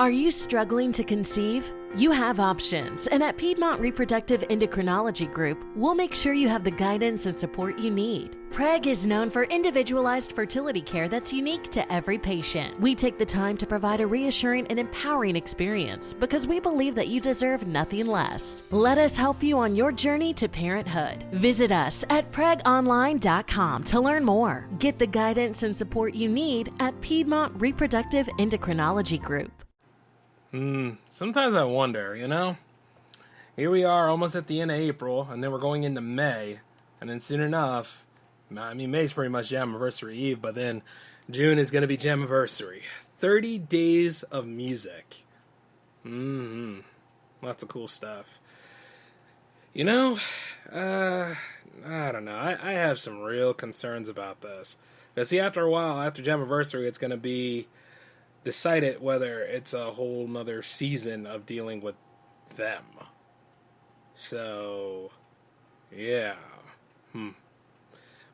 Are you struggling to conceive? You have options, and at Piedmont Reproductive Endocrinology Group, we'll make sure you have the guidance and support you need. PREG is known for individualized fertility care that's unique to every patient. We take the time to provide a reassuring and empowering experience because we believe that you deserve nothing less. Let us help you on your journey to parenthood. Visit us at pregonline.com to learn more. Get the guidance and support you need at Piedmont Reproductive Endocrinology Group. Sometimes I wonder, here we are almost at the end of April, and then we're going into May, and then soon enough, May's pretty much Jammaversary Eve, but then June is going to be Jammaversary. 30 days of music. Lots of cool stuff. I don't know. I have some real concerns about this. Because see, after a while, after Jammaversary, it's going to be decided whether it's a whole nother season of dealing with them. So, yeah.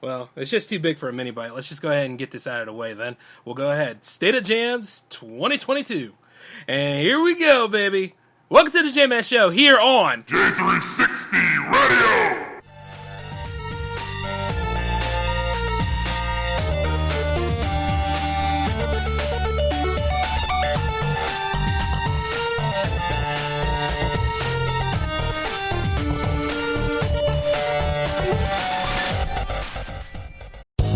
Well, it's just too big for a mini bite. Let's just go ahead and get this out of the way then. We'll go ahead. State of Jams 2022. And here we go, baby. Welcome to the J-Man Show here on J360 Radio.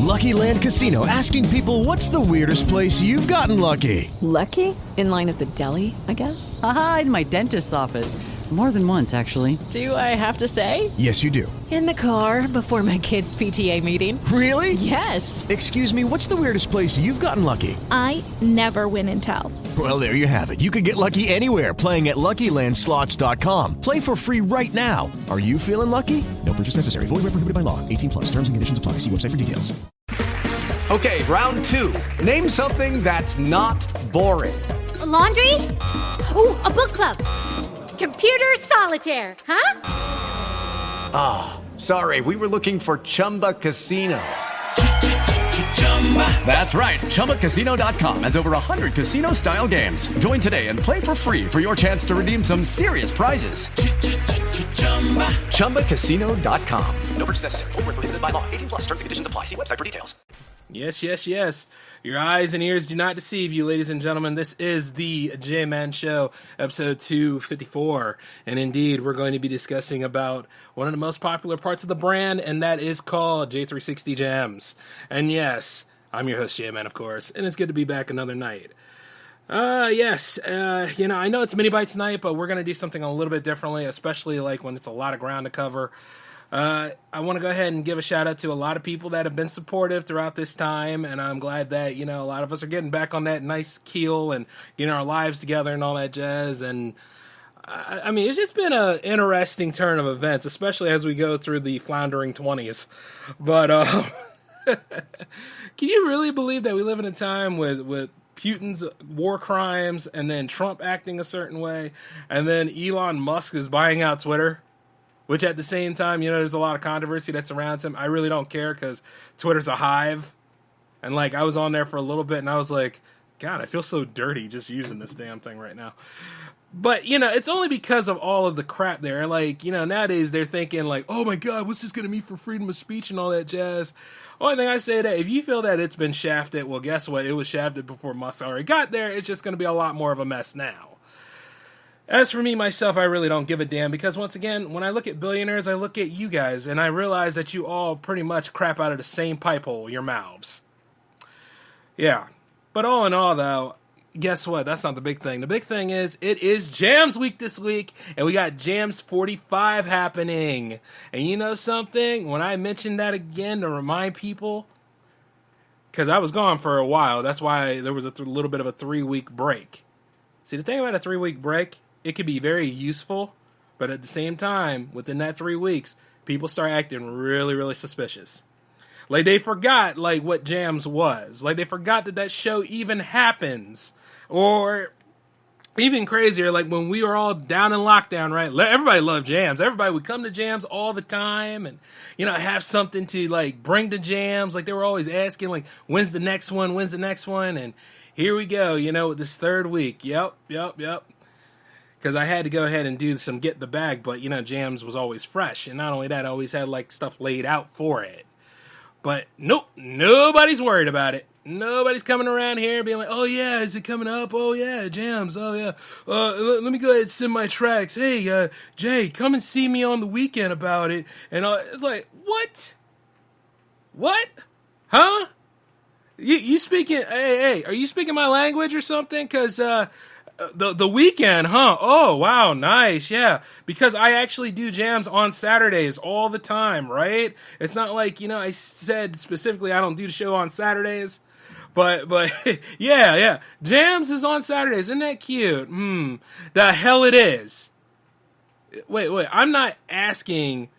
Lucky Land Casino, asking people, what's the weirdest place you've gotten lucky? Lucky? In line at the deli, I guess? Aha, in my dentist's office. More than once, actually. Do I have to say? Yes, you do. In the car before my kids' PTA meeting. Really? Yes. Excuse me, what's the weirdest place you've gotten lucky? I never win and tell. Well, there you have it. You can get lucky anywhere, playing at LuckyLandSlots.com. Play for free right now. Are you feeling lucky? No purchase necessary. Void where prohibited by law. 18+. Terms and conditions apply. See website for details. Okay, round two. Name something that's not boring. A laundry? Ooh, a book club. Computer solitaire, huh? Ah, sorry, we were looking for Chumba Casino. That's right, ChumbaCasino.com has over 100 casino-style games. Join today and play for free for your chance to redeem some serious prizes. ChumbaCasino.com. No purchase necessary. Void where prohibited by law. 18+. Terms and conditions apply. See website for details. Yes, yes, yes. Your eyes and ears do not deceive you, ladies and gentlemen. This is the J-Man Show, episode 254. And indeed, we're going to be discussing about one of the most popular parts of the brand, and that is called J360 Jams. And yes, I'm your host, J-Man, of course, and it's good to be back another night. Yes, I know it's MiniBytes night, but we're going to do something a little bit differently, especially like when it's a lot of ground to cover. I want to go ahead and give a shout out to a lot of people that have been supportive throughout this time, and I'm glad that, a lot of us are getting back on that nice keel and getting our lives together and all that jazz, and I mean, it's just been an interesting turn of events, especially as we go through the floundering 20s, but, can you really believe that we live in a time with Putin's war crimes, and then Trump acting a certain way, and then Elon Musk is buying out Twitter? Which at the same time, there's a lot of controversy that surrounds him. I really don't care because Twitter's a hive. And, I was on there for a little bit, and I was like, God, I feel so dirty just using this damn thing right now. But, it's only because of all of the crap there. Nowadays they're thinking, oh, my God, what's this going to mean for freedom of speech and all that jazz? Only thing I say that if you feel that it's been shafted, well, guess what? It was shafted before Musk already got there. It's just going to be a lot more of a mess now. As for me, myself, I really don't give a damn because, once again, when I look at billionaires, I look at you guys, and I realize that you all pretty much crap out of the same pipe hole, your mouths. Yeah. But all in all, though, guess what? That's not the big thing. The big thing is, it is Jams Week this week, and we got Jams 45 happening. And you know something? When I mentioned that again to remind people, because I was gone for a while, that's why there was a little bit of a 3-week break. See, the thing about a 3-week break, it can be very useful, but at the same time, within that 3 weeks, people start acting really, really suspicious. They forgot, what Jams was. They forgot that show even happens. Or, even crazier, when we were all down in lockdown, right? Everybody loved Jams. Everybody would come to Jams all the time and, have something to, bring to Jams. They were always asking, when's the next one? When's the next one? And here we go, with this third week. Yep. Because I had to go ahead and do some get the bag, but, Jams was always fresh. And not only that, I always had, stuff laid out for it. But, nope, nobody's worried about it. Nobody's coming around here being like, oh, yeah, is it coming up? Oh, yeah, Jams, oh, yeah. Let me go ahead and send my tracks. Hey, Jay, come and see me on the weekend about it. And it's like, what? What? Huh? You speaking, hey, are you speaking my language or something? Because, the weekend, huh? Oh, wow, nice, yeah. Because I actually do jams on Saturdays all the time, right? It's not like, I said specifically I don't do the show on Saturdays. But yeah. Jams is on Saturdays. Isn't that cute? The hell it is. Wait, I'm not asking...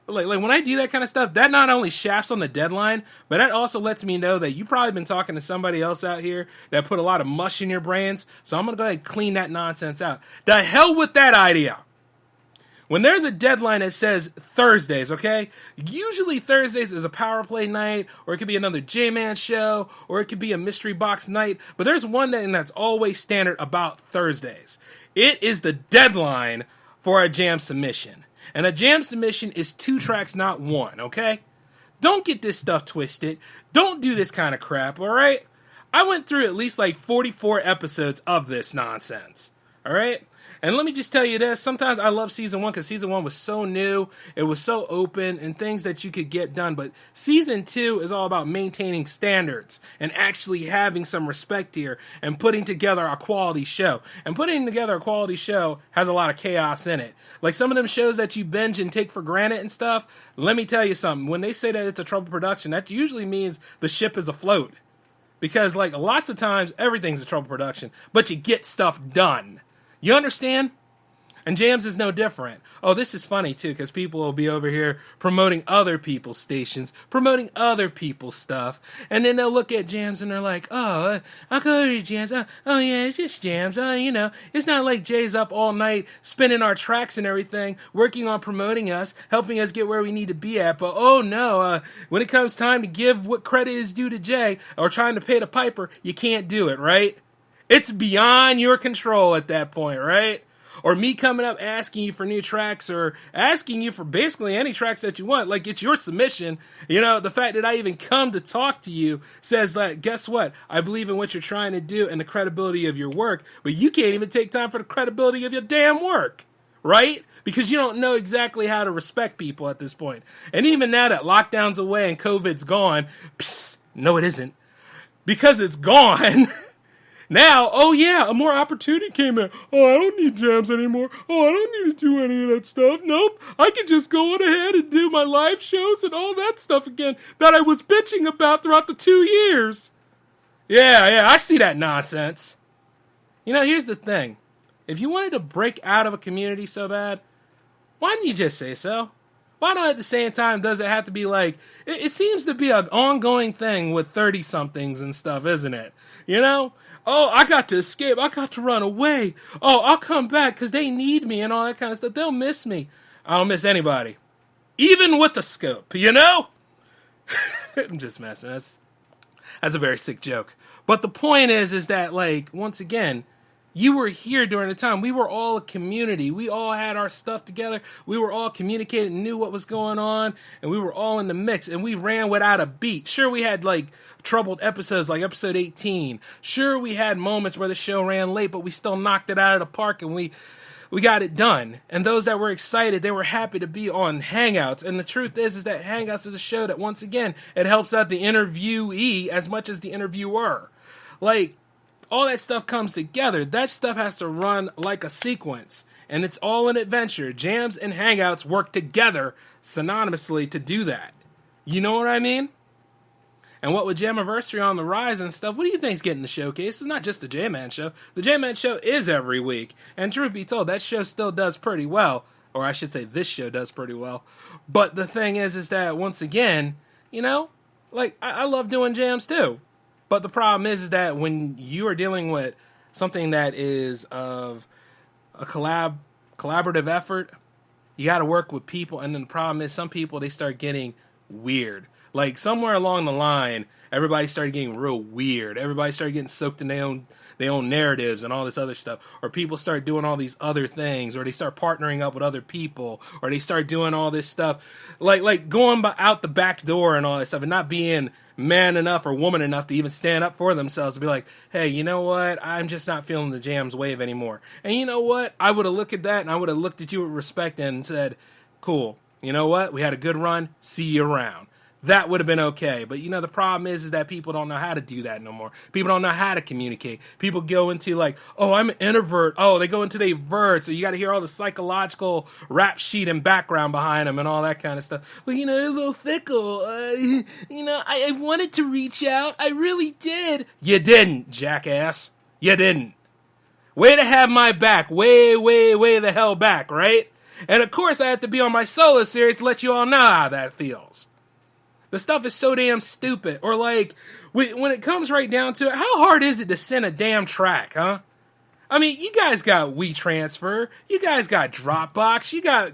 Like when I do that kind of stuff, that not only shafts on the deadline, but that also lets me know that you probably been talking to somebody else out here that put a lot of mush in your brains. So I'm going to go ahead and clean that nonsense out. The hell with that idea. When there's a deadline that says Thursdays, okay? Usually Thursdays is a power play night, or it could be another J-Man show, or it could be a mystery box night. But there's one thing that's always standard about Thursdays. It is the deadline for a jam submission. And a jam submission is 2 tracks, not 1, okay? Don't get this stuff twisted. Don't do this kind of crap, all right? I went through at least 44 episodes of this nonsense, all right? And let me just tell you this. Sometimes I love Season 1 because Season 1 was so new. It was so open and things that you could get done. But Season 2 is all about maintaining standards and actually having some respect here and putting together a quality show. And putting together a quality show has a lot of chaos in it. Like some of them shows that you binge and take for granted and stuff, let me tell you something. When they say that it's a trouble production, that usually means the ship is afloat. Because lots of times everything's a trouble production, but you get stuff done. You understand? And Jams is no different. Oh, this is funny, too, because people will be over here promoting other people's stations, promoting other people's stuff, and then they'll look at Jams and they're like, oh, I'll go to Jams. Oh, yeah, it's just Jams. Oh, it's not like Jay's up all night spinning our tracks and everything, working on promoting us, helping us get where we need to be at. But, oh, no, when it comes time to give what credit is due to Jay or trying to pay the piper, you can't do it, right? It's beyond your control at that point, right? Or me coming up asking you for new tracks or asking you for basically any tracks that you want. Like, it's your submission. The fact that I even come to talk to you says that, guess what? I believe in what you're trying to do and the credibility of your work, but you can't even take time for the credibility of your damn work, right? Because you don't know exactly how to respect people at this point. And even now that lockdown's away and COVID's gone, no, it isn't. Because it's gone... Now, oh yeah, a more opportunity came in. Oh, I don't need jams anymore. Oh, I don't need to do any of that stuff. Nope, I can just go on ahead and do my live shows and all that stuff again that I was bitching about throughout the 2 years. Yeah, I see that nonsense. Here's the thing. If you wanted to break out of a community so bad, why didn't you just say so? Why not at the same time does it have to be it seems to be an ongoing thing with 30-somethings and stuff, isn't it? Oh, I got to escape. I got to run away. Oh, I'll come back because they need me and all that kind of stuff. They'll miss me. I don't miss anybody. Even with the scope, I'm just messing. That's a very sick joke. But the point is that, once again, you were here during the time. We were all a community. We all had our stuff together. We were all communicating and knew what was going on. And we were all in the mix. And we ran without a beat. Sure, we had, troubled episodes like episode 18. Sure, we had moments where the show ran late, but we still knocked it out of the park and we got it done. And those that were excited, they were happy to be on Hangouts. And the truth is that Hangouts is a show that, once again, it helps out the interviewee as much as the interviewer. All that stuff comes together. That stuff has to run like a sequence. And it's all an adventure. Jams and Hangouts work together synonymously to do that. You know what I mean? And what with Jammaversary on the rise and stuff, what do you think's getting the showcase? It's not just the J-Man show. The J-Man show is every week. And truth be told, that show still does pretty well. Or I should say this show does pretty well. But the thing is that, once again, I love doing jams too. But the problem is that when you are dealing with something that is of a collaborative effort, you got to work with people. And then the problem is some people, they start getting weird. Somewhere along the line, everybody started getting real weird. Everybody started getting soaked in their own narratives and all this other stuff. Or people start doing all these other things, or they start partnering up with other people, or they start doing all this stuff, like going out the back door and all that stuff, and not being man enough or woman enough to even stand up for themselves to be like, hey, you know what? I'm just not feeling the Jams wave anymore. And you know what? I would have looked at that and I would have looked at you with respect and said, cool. You know what? We had a good run. See you around. That would have been okay. But, the problem is that people don't know how to do that no more. People don't know how to communicate. People go into like, oh, I'm an introvert. Oh, they go into their vert. So you got to hear all the psychological rap sheet and background behind them and all that kind of stuff. Well, they're a little fickle. I wanted to reach out. I really did. You didn't, jackass. You didn't. Way to have my back. Way, way, way the hell back, right? And of course, I have to be on my solo series to let you all know how that feels. The stuff is so damn stupid. Or like, when it comes right down to it, how hard is it to send a damn track, huh? I mean, you guys got WeTransfer, you guys got Dropbox, you got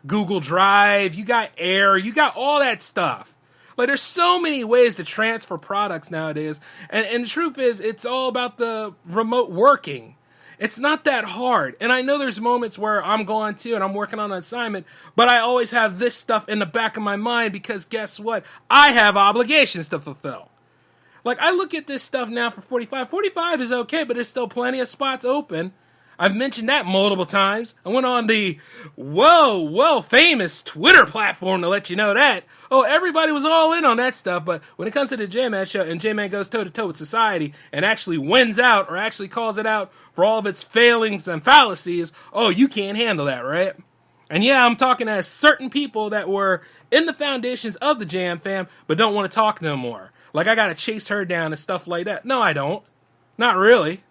Google Drive, you got Air, you got all that stuff. Like, there's so many ways to transfer products nowadays. And the truth is, it's all about the remote working. It's not that hard. And I know there's moments where I'm going to and I'm working on an assignment, but I always have this stuff in the back of my mind because guess what? I have obligations to fulfill. Like, I look at this stuff now for 45. 45 is okay, but there's still plenty of spots open. I've mentioned that multiple times. I went on the famous Twitter platform to let you know that. Oh, everybody was all in on that stuff, but when it comes to the J-Man show and J-Man goes toe-to-toe with society and actually wins out or actually calls it out for all of its failings and fallacies, oh, you can't handle that, right? And yeah, I'm talking as certain people that were in the foundations of the Jam fam, but don't want to talk no more. Like, I gotta chase her down and stuff like that. No, I don't. Not really.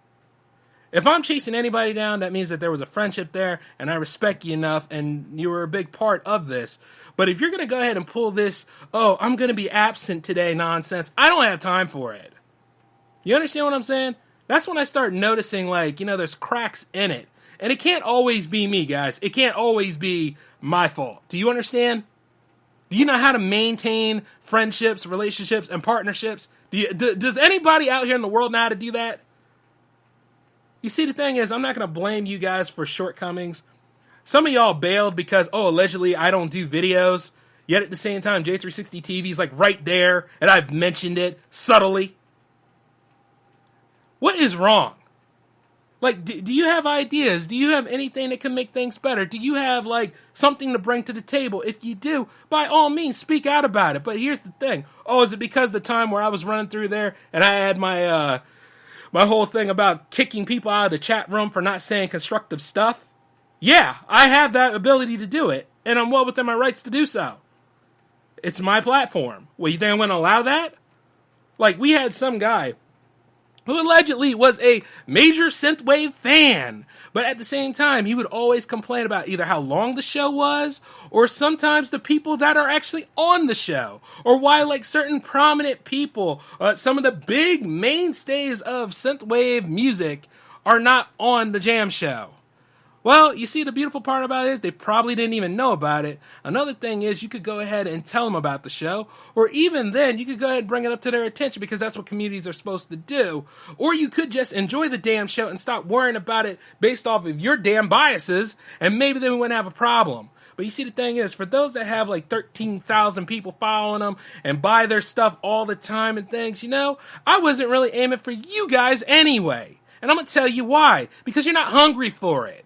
If I'm chasing anybody down, that means that there was a friendship there, and I respect you enough, and you were a big part of this. But if you're going to go ahead and pull this, oh, I'm going to be absent today nonsense, I don't have time for it. You understand what I'm saying? That's when I start noticing, like, there's cracks in it. And it can't always be me, guys. It can't always be my fault. Do you understand? Do you know how to maintain friendships, relationships, and partnerships? Does anybody out here in the world know how to do that? You see, the thing is, I'm not going to blame you guys for shortcomings. Some of y'all bailed because, allegedly I don't do videos. Yet at the same time, J360 TV is like right there, and I've mentioned it subtly. What is wrong? Like, do you have ideas? Do you have anything that can make things better? Do you have, like, something to bring to the table? If you do, by all means, speak out about it. But here's the thing. Oh, is it because the time where I was running through there and I had my whole thing about kicking people out of the chat room for not saying constructive stuff? Yeah, I have that ability to do it, and I'm well within my rights to do so. It's my platform. Well, you think I'm going to allow that? Like, we had some guy who allegedly was a major synthwave fan, but at the same time, he would always complain about either how long the show was, or sometimes the people that are actually on the show, or why, like, certain prominent people, some of the big mainstays of synthwave music are not on the Jam show. Well, you see, the beautiful part about it is they probably didn't even know about it. Another thing is you could go ahead and tell them about the show, or even then you could go ahead and bring it up to their attention because that's what communities are supposed to do. Or you could just enjoy the damn show and stop worrying about it based off of your damn biases, and maybe then we wouldn't have a problem. But you see, the thing is, for those that have like 13,000 people following them and buy their stuff all the time and things, I wasn't really aiming for you guys anyway. And I'm going to tell you why. Because you're not hungry for it.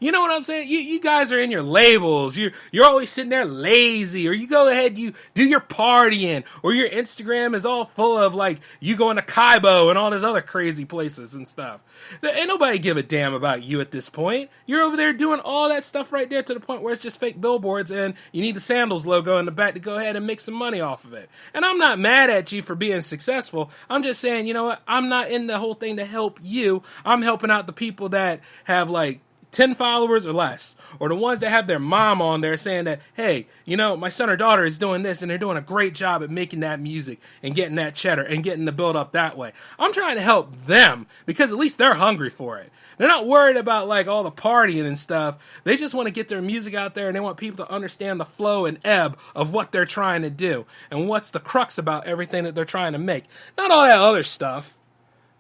You know what I'm saying? You guys are in your labels. You're always sitting there lazy, or you go ahead, you do your partying, or your Instagram is all full of like you going to Kaibo and all these other crazy places and stuff. Ain't nobody give a damn about you at this point. You're over there doing all that stuff right there to the point where it's just fake billboards, and you need the Sandals logo in the back to go ahead and make some money off of it. And I'm not mad at you for being successful. I'm just saying, you know what? I'm not in the whole thing to help you. I'm helping out the people that have like 10 followers or less, or the ones that have their mom on there saying that, hey, you know, my son or daughter is doing this and they're doing a great job at making that music and getting that cheddar and getting the build up that way. I'm trying to help them because at least they're hungry for it. They're not worried about like all the partying and stuff. They just want to get their music out there and they want people to understand the flow and ebb of what they're trying to do and what's the crux about everything that they're trying to make. Not all that other stuff.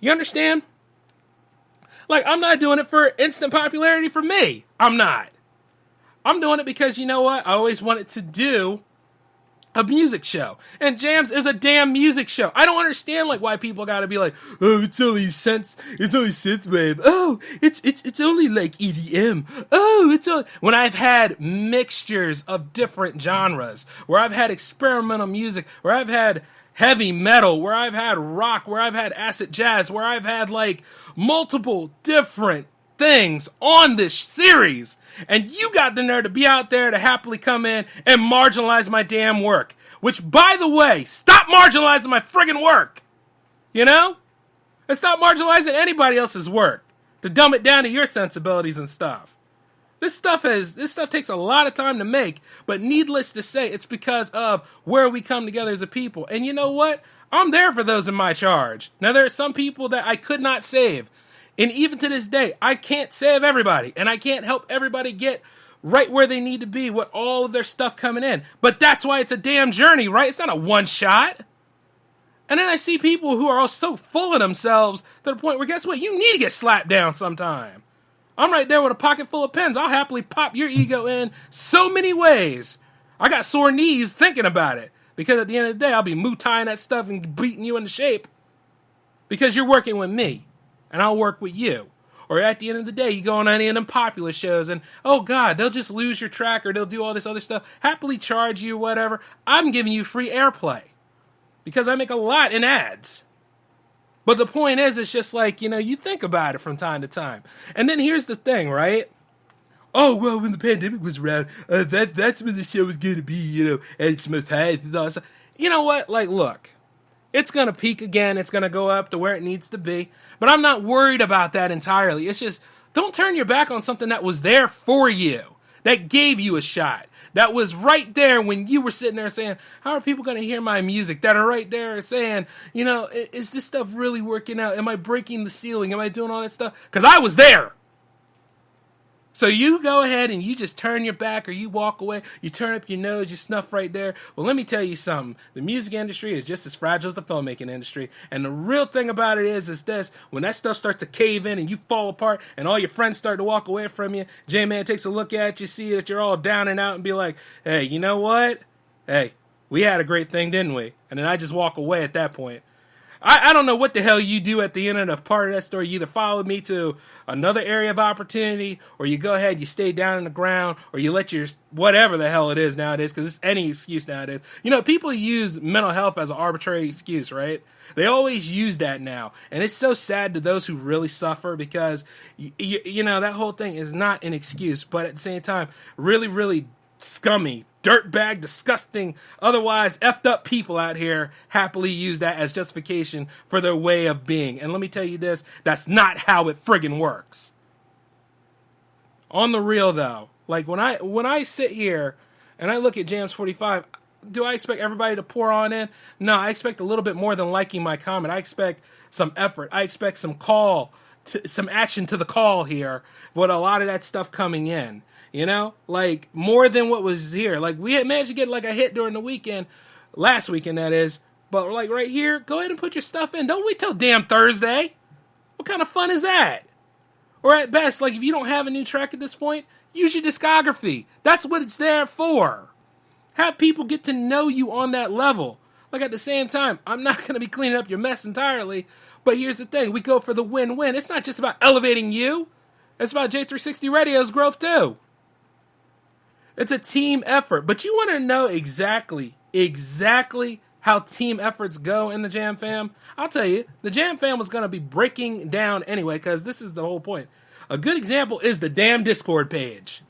You understand? Like, I'm not doing it for instant popularity for me. I'm not. I'm doing it because, you know what? I always wanted to do a music show. And Jams is a damn music show. I don't understand, like, why people gotta be like, oh, it's only synthwave. Oh, it's only, like, EDM. Oh, it's only... When I've had mixtures of different genres, where I've had experimental music, where I've had heavy metal, where I've had rock, where I've had acid jazz, where I've had, like, multiple different things on this series, and you got the nerve to be out there to happily come in and marginalize my damn work. Which, by the way, stop marginalizing my friggin' work. You know? And stop marginalizing anybody else's work to dumb it down to your sensibilities and stuff. This stuff takes a lot of time to make, but needless to say, it's because of where we come together as a people. And you know what? I'm there for those in my charge. Now, there are some people that I could not save. And even to this day, I can't save everybody. And I can't help everybody get right where they need to be with all of their stuff coming in. But that's why it's a damn journey, right? It's not a one shot. And then I see people who are all so full of themselves to the point where, guess what? You need to get slapped down sometime. I'm right there with a pocket full of pens. I'll happily pop your ego in so many ways. I got sore knees thinking about it. Because at the end of the day, I'll be moo-tying that stuff and beating you into shape. Because you're working with me. And I'll work with you. Or at the end of the day, you go on any of them popular shows and, oh God, they'll just lose your track or they'll do all this other stuff. Happily charge you, whatever. I'm giving you free airplay. Because I make a lot in ads. But the point is, it's just like, you know, you think about it from time to time. And then here's the thing, right? Oh, well, when the pandemic was around, that's when the show was going to be, you know, at its most highest. And all that stuff. You know what? Like, look, it's going to peak again. It's going to go up to where it needs to be. But I'm not worried about that entirely. It's just, don't turn your back on something that was there for you, that gave you a shot, that was right there when you were sitting there saying, how are people going to hear my music? That are right there saying, you know, is this stuff really working out? Am I breaking the ceiling? Am I doing all that stuff? Because I was there. So you go ahead and you just turn your back or you walk away, you turn up your nose, you snuff right there. Well, let me tell you something. The music industry is just as fragile as the filmmaking industry. And the real thing about it is this, when that stuff starts to cave in and you fall apart and all your friends start to walk away from you, J-Man takes a look at you, see that you're all down and out and be like, hey, you know what? Hey, we had a great thing, didn't we? And then I just walk away at that point. I don't know what the hell you do at the end of the part of that story. You either follow me to another area of opportunity, or you go ahead, you stay down in the ground, or you let your, whatever the hell it is nowadays, because it's any excuse nowadays. You know, people use mental health as an arbitrary excuse, right? They always use that now. And it's so sad to those who really suffer, because, you know, that whole thing is not an excuse, but at the same time, really, really scummy, dirtbag, disgusting, otherwise effed up people out here happily use that as justification for their way of being. And let me tell you this, that's not how it friggin' works. On the real though, like when I sit here and I look at Jams 45, do I expect everybody to pour on in? No, I expect a little bit more than liking my comment. I expect some effort. I expect some some action to the call here with a lot of that stuff coming in. You know, like more than what was here. Like we had managed to get like a hit during the weekend, last weekend that is. But like right here, go ahead and put your stuff in. Don't wait till damn Thursday. What kind of fun is that? Or at best, like if you don't have a new track at this point, use your discography. That's what it's there for. Have people get to know you on that level. Like at the same time, I'm not going to be cleaning up your mess entirely. But here's the thing. We go for the win-win. It's not just about elevating you. It's about J360 Radio's growth too. It's a team effort. But you want to know exactly how team efforts go in the Jam Fam? I'll tell you, the Jam Fam was going to be breaking down anyway, because this is the whole point. A good example is the damn Discord page.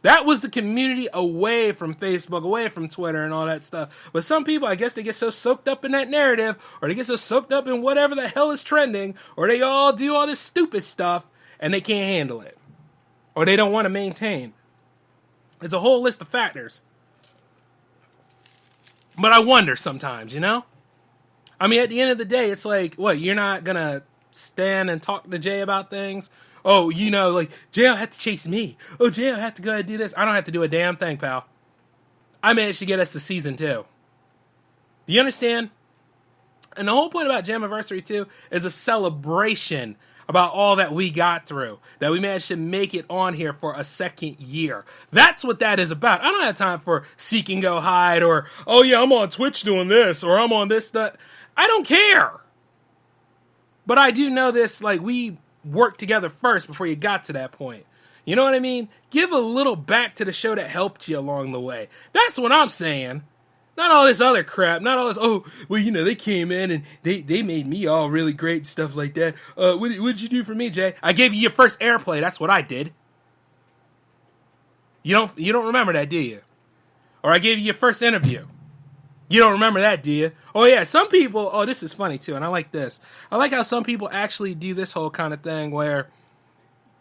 That was the community away from Facebook, away from Twitter and all that stuff. But some people, I guess they get so soaked up in that narrative, or they get so soaked up in whatever the hell is trending, or they all do all this stupid stuff, and they can't handle it. or they don't want to maintain. It's a whole list of factors. But I wonder sometimes, you know? I mean, at the end of the day, it's like, what, you're not going to stand and talk to Jay about things? Oh, you know, like, Jay'll have to chase me. Oh, Jay'll have to go and do this. I don't have to do a damn thing, pal. I managed to get us to season 2. Do you understand? And the whole point about Jammaversary 2 is a celebration about all that we got through, that we managed to make it on here for a second year. That's what that is about. I don't have time for seek and go hide or, oh yeah, I'm on Twitch doing this or I'm on this, that. I don't care. But I do know this, like, we worked together first before you got to that point. You know what I mean? Give a little back to the show that helped you along the way. That's what I'm saying. Not all this other crap. Not all this, oh, well, you know, they came in and they made me all really great and stuff like that. What'd you do for me, Jay? I gave you your first airplay. That's what I did. You don't remember that, do you? Or I gave you your first interview. You don't remember that, do you? Oh, yeah, some people, oh, this is funny, too, and I like this. I like how some people actually do this whole kind of thing where,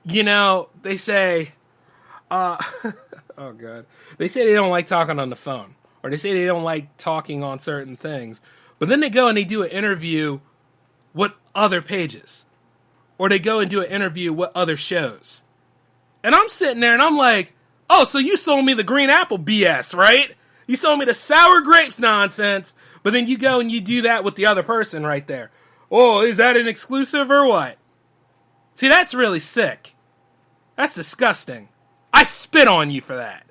you know, they say, oh, God. They say they don't like talking on the phone. Or they say they don't like talking on certain things. But then they go and they do an interview with other pages. Or they go and do an interview with other shows. And I'm sitting there and I'm like, oh, so you sold me the green apple BS, right? You sold me the sour grapes nonsense, but then you go and you do that with the other person right there. Oh, is that an exclusive or what? See, that's really sick. That's disgusting. I spit on you for that.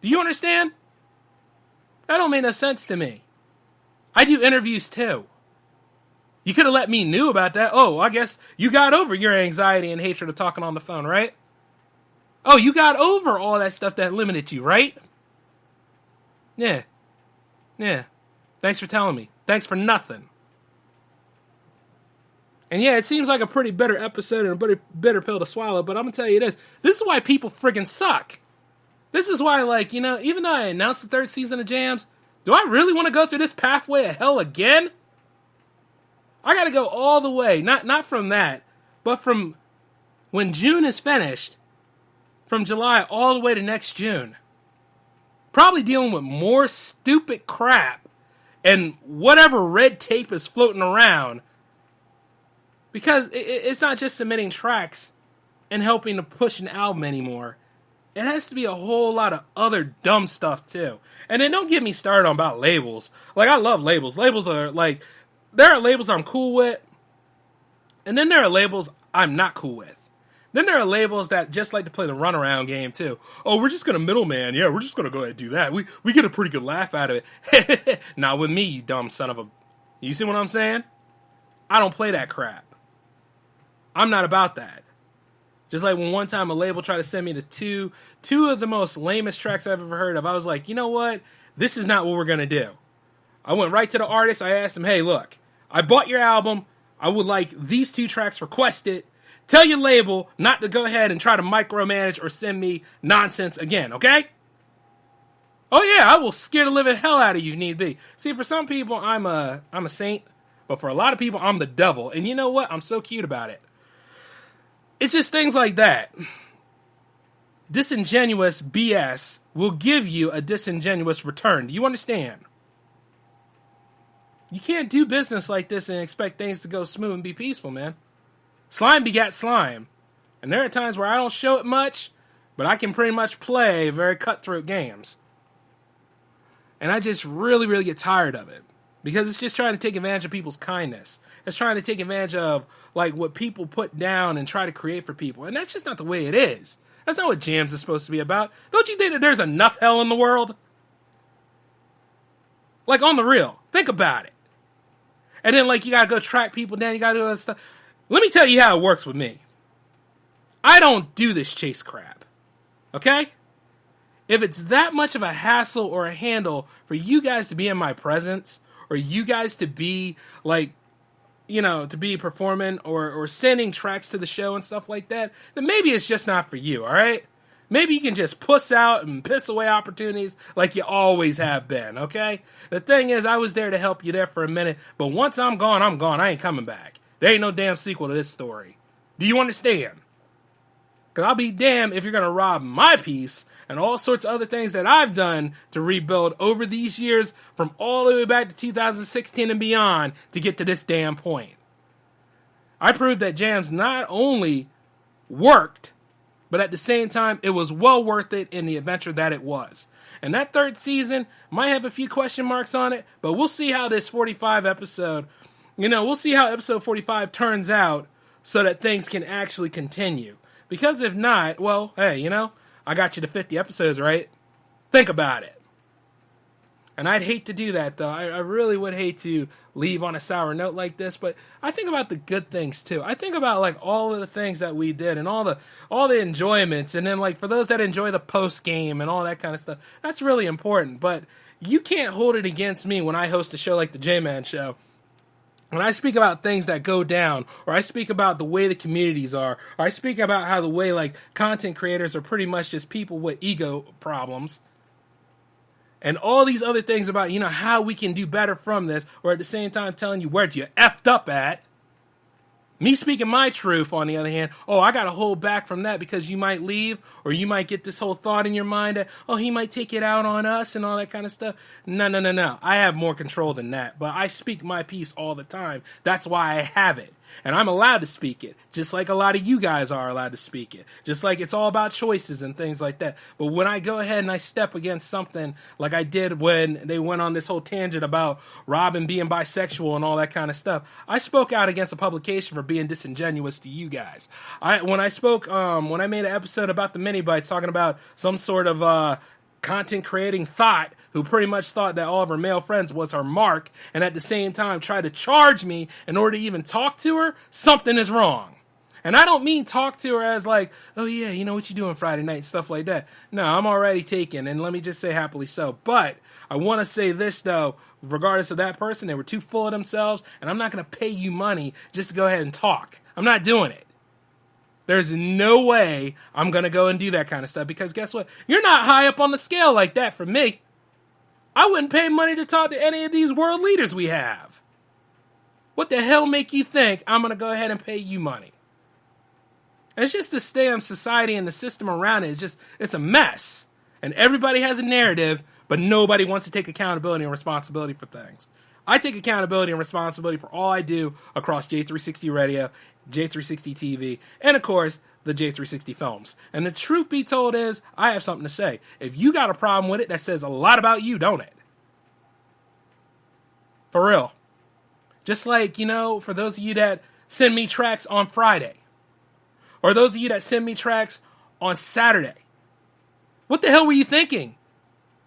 Do you understand? That don't make no sense to me. I do interviews too. You could have let me know about that. Oh, I guess you got over your anxiety and hatred of talking on the phone, right? Oh, you got over all that stuff that limited you, right? Yeah. Thanks for telling me. Thanks for nothing. And yeah, it seems like a pretty bitter episode and a pretty bitter pill to swallow, but I'm going to tell you this. This is why people friggin' suck. This is why, like, you know, even though I announced the 3rd season of Jams, do I really want to go through this pathway of hell again? I got to go all the way. Not from that, but from when June is finished, from July all the way to next June. Probably dealing with more stupid crap and whatever red tape is floating around. Because it's not just submitting tracks and helping to push an album anymore. It has to be a whole lot of other dumb stuff too. And then don't get me started on about labels. Like, I love labels. Labels are like, there are labels I'm cool with. And then there are labels I'm not cool with. Then there are labels that just like to play the runaround game too. Oh, we're just going to middleman. Yeah, we're just going to go ahead and do that. We get a pretty good laugh out of it. Not with me, you dumb son of a... You see what I'm saying? I don't play that crap. I'm not about that. Just like when one time a label tried to send me the two of the most lamest tracks I've ever heard of. I was like, you know what? This is not what we're going to do. I went right to the artist. I asked him, hey, look, I bought your album. I would like these 2 tracks requested. Tell your label not to go ahead and try to micromanage or send me nonsense again, okay? Oh yeah, I will scare the living hell out of you if need be. See, for some people, I'm a saint, but for a lot of people, I'm the devil. And you know what? I'm so cute about it. It's just things like that. Disingenuous BS will give you a disingenuous return. Do you understand? You can't do business like this and expect things to go smooth and be peaceful, man. Slime begat slime. And there are times where I don't show it much, but I can pretty much play very cutthroat games. And I just really, really get tired of it. Because it's just trying to take advantage of people's kindness. It's trying to take advantage of, like, what people put down and try to create for people. And that's just not the way it is. That's not what Jams is supposed to be about. Don't you think that there's enough hell in the world? Like, on the real. Think about it. And then, like, you gotta go track people down. You gotta do all that stuff. Let me tell you how it works with me. I don't do this chase crap. Okay? If it's that much of a hassle or a handle for you guys to be in my presence, or you guys to be, like, you know, to be performing or sending tracks to the show and stuff like that, then maybe it's just not for you, all right? Maybe you can just puss out and piss away opportunities like you always have been, okay? The thing is, I was there to help you there for a minute, but once I'm gone, I'm gone. I ain't coming back. There ain't no damn sequel to this story. Do you understand? Because I'll be damned if you're going to rob my peace and all sorts of other things that I've done to rebuild over these years from all the way back to 2016 and beyond to get to this damn point. I proved that Jams not only worked, but at the same time, it was well worth it in the adventure that it was. And that third season might have a few question marks on it, but we'll see how this 45 episode, we'll see how episode 45 turns out so that things can actually continue. Because if not, well, hey, I got you to 50 episodes, right? Think about it. And I'd hate to do that, though. I really would hate to leave on a sour note like this, but I think about the good things, too. I think about, like, all of the things that we did and all the enjoyments, and then, like, for those that enjoy the post-game and all that kind of stuff, that's really important. But you can't hold it against me when I host a show like the J-Man Show. When I speak about things that go down, or I speak about the way the communities are, or I speak about how the way, like, content creators are pretty much just people with ego problems, and all these other things about, how we can do better from this, or at the same time telling you where you effed up at. Me speaking my truth, on the other hand, I got to hold back from that because you might leave, or you might get this whole thought in your mind that, he might take it out on us and all that kind of stuff. No. I have more control than that, but I speak my piece all the time. That's why I have it. And I'm allowed to speak it, just like a lot of you guys are allowed to speak it. Just like it's all about choices and things like that. But when I go ahead and I step against something like I did when they went on this whole tangent about Robin being bisexual and all that kind of stuff, I spoke out against a publication for being disingenuous to you guys. When I made an episode about the MiniBytes talking about some sort of content creating thought who pretty much thought that all of her male friends was her mark, and at the same time tried to charge me in order to even talk to her, something is wrong. And I don't mean talk to her as like, oh yeah, what you doing Friday night, stuff like that. No, I'm already taken, and let me just say happily so. But I want to say this, though, regardless of that person, they were too full of themselves, and I'm not going to pay you money just to go ahead and talk. I'm not doing it. There's no way I'm going to go and do that kind of stuff, because guess what? You're not high up on the scale like that for me. I wouldn't pay money to talk to any of these world leaders we have. What the hell make you think I'm going to go ahead and pay you money? And it's just the damn society and the system around it. It's a mess. And everybody has a narrative, but nobody wants to take accountability and responsibility for things. I take accountability and responsibility for all I do across J360 Radio, J360 TV, and of course, the J360 films. And the truth be told is, I have something to say. If you got a problem with it, that says a lot about you, don't it? For real. Just like, for those of you that send me tracks on Friday, or those of you that send me tracks on Saturday. What the hell were you thinking?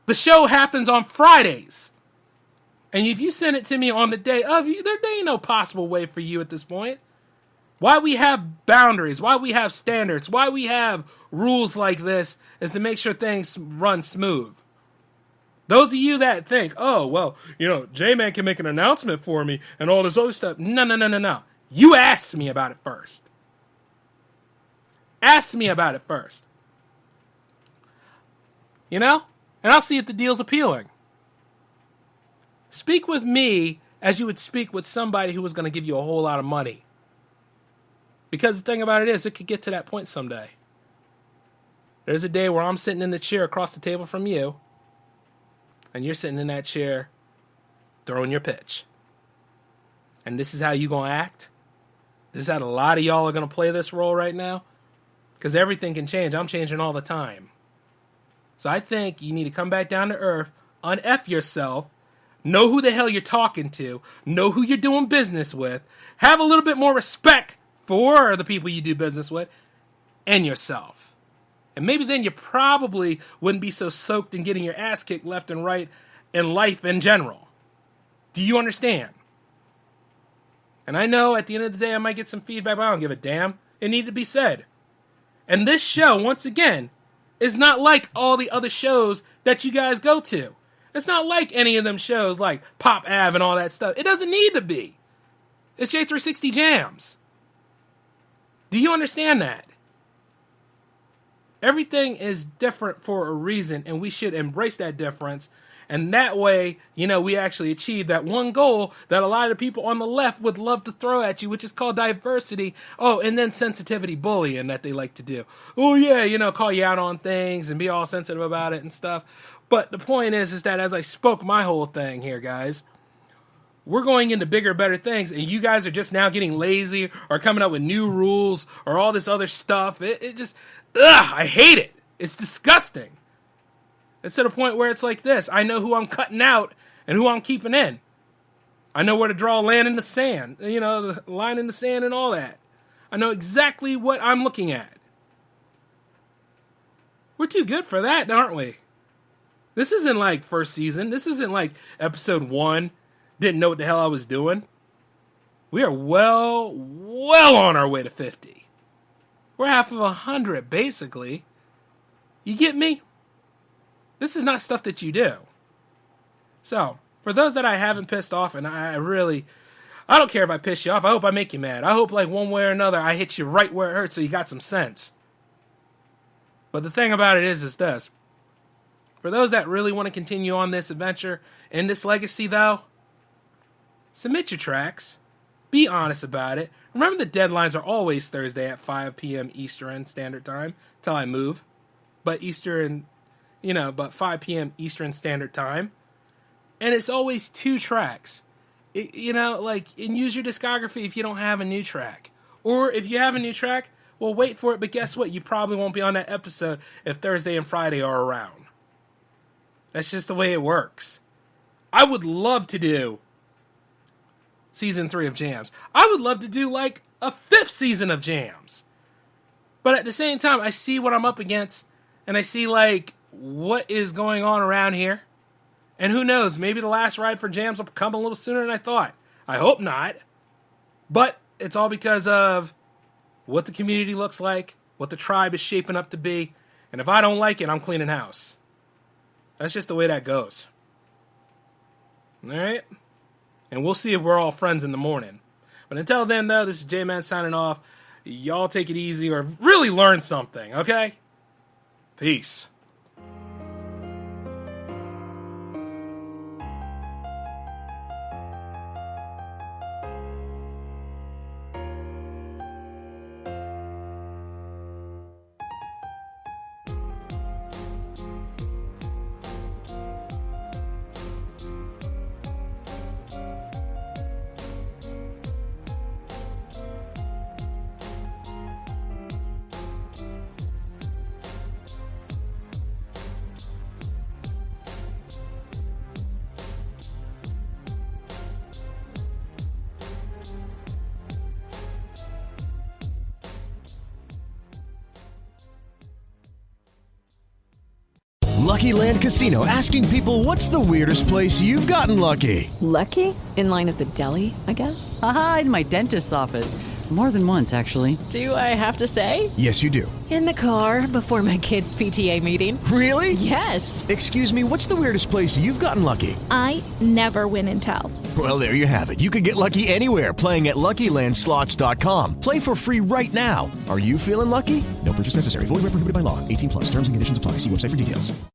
The show happens on Fridays. And if you send it to me on the day of, there ain't no possible way for you at this point. Why we have boundaries, why we have standards, why we have rules like this is to make sure things run smooth. Those of you that think, J-Man can make an announcement for me and all this other stuff. No. You asked me about it first. Ask me about it first. And I'll see if the deal's appealing. Speak with me as you would speak with somebody who was going to give you a whole lot of money. Because the thing about it is, it could get to that point someday. There's a day where I'm sitting in the chair across the table from you, and you're sitting in that chair throwing your pitch. And this is how you going to act? This is how a lot of y'all are going to play this role right now? Because everything can change. I'm changing all the time. So I think you need to come back down to earth, un-F yourself, know who the hell you're talking to, know who you're doing business with, have a little bit more respect for the people you do business with, and yourself. And maybe then you probably wouldn't be so soaked in getting your ass kicked left and right in life in general. Do you understand? And I know at the end of the day I might get some feedback, but I don't give a damn. It needed to be said. And this show, once again, is not like all the other shows that you guys go to. It's not like any of them shows like Pop Ave and all that stuff. It doesn't need to be. It's J360 Jams. Do you understand that? Everything is different for a reason, and we should embrace that difference And that way, we actually achieve that one goal that a lot of people on the left would love to throw at you, which is called diversity. Oh, and then sensitivity bullying that they like to do. Oh, yeah, call you out on things and be all sensitive about it and stuff. But the point is that as I spoke my whole thing here, guys, we're going into bigger, better things, and you guys are just now getting lazy or coming up with new rules or all this other stuff. It just, I hate it. It's disgusting. It's to the point where it's like this. I know who I'm cutting out and who I'm keeping in. I know where to draw a line in the sand, the line in the sand and all that. I know exactly what I'm looking at. We're too good for that, aren't we? This isn't like first season. This isn't like episode 1. Didn't know what the hell I was doing. We are well on our way to 50. We're half of 100, basically. You get me? This is not stuff that you do. So, for those that I haven't pissed off, and I don't care if I piss you off. I hope I make you mad. I hope, like, one way or another, I hit you right where it hurts so you got some sense. But the thing about it is this. For those that really want to continue on this adventure and this legacy, though, submit your tracks. Be honest about it. Remember, the deadlines are always Thursday at 5 p.m. Eastern Standard Time till I move. But 5 p.m. Eastern Standard Time. And it's always 2 tracks. And use your discography if you don't have a new track. Or if you have a new track, well, wait for it. But guess what? You probably won't be on that episode if Thursday and Friday are around. That's just the way it works. I would love to do season 3 of Jams. I would love to do like a 5th season of Jams. But at the same time, I see what I'm up against, and I see like what is going on around here. And who knows, maybe the last ride for Jams will come a little sooner than I thought. I hope not. But it's all because of what the community looks like, what the tribe is shaping up to be, and if I don't like it, I'm cleaning house. That's just the way that goes. All right? And we'll see if we're all friends in the morning. But until then, though, this is J-Man signing off. Y'all take it easy or really learn something, okay? Peace. Lucky Land Casino, asking people, what's the weirdest place you've gotten lucky? Lucky? In line at the deli, I guess? Aha, in my dentist's office. More than once, actually. Do I have to say? Yes, you do. In the car before my kids' PTA meeting. Really? Yes. Excuse me, what's the weirdest place you've gotten lucky? I never win and tell. Well, there you have it. You can get lucky anywhere, playing at LuckyLandSlots.com. Play for free right now. Are you feeling lucky? No purchase necessary. Void where prohibited by law. 18+. Terms and conditions apply. See website for details.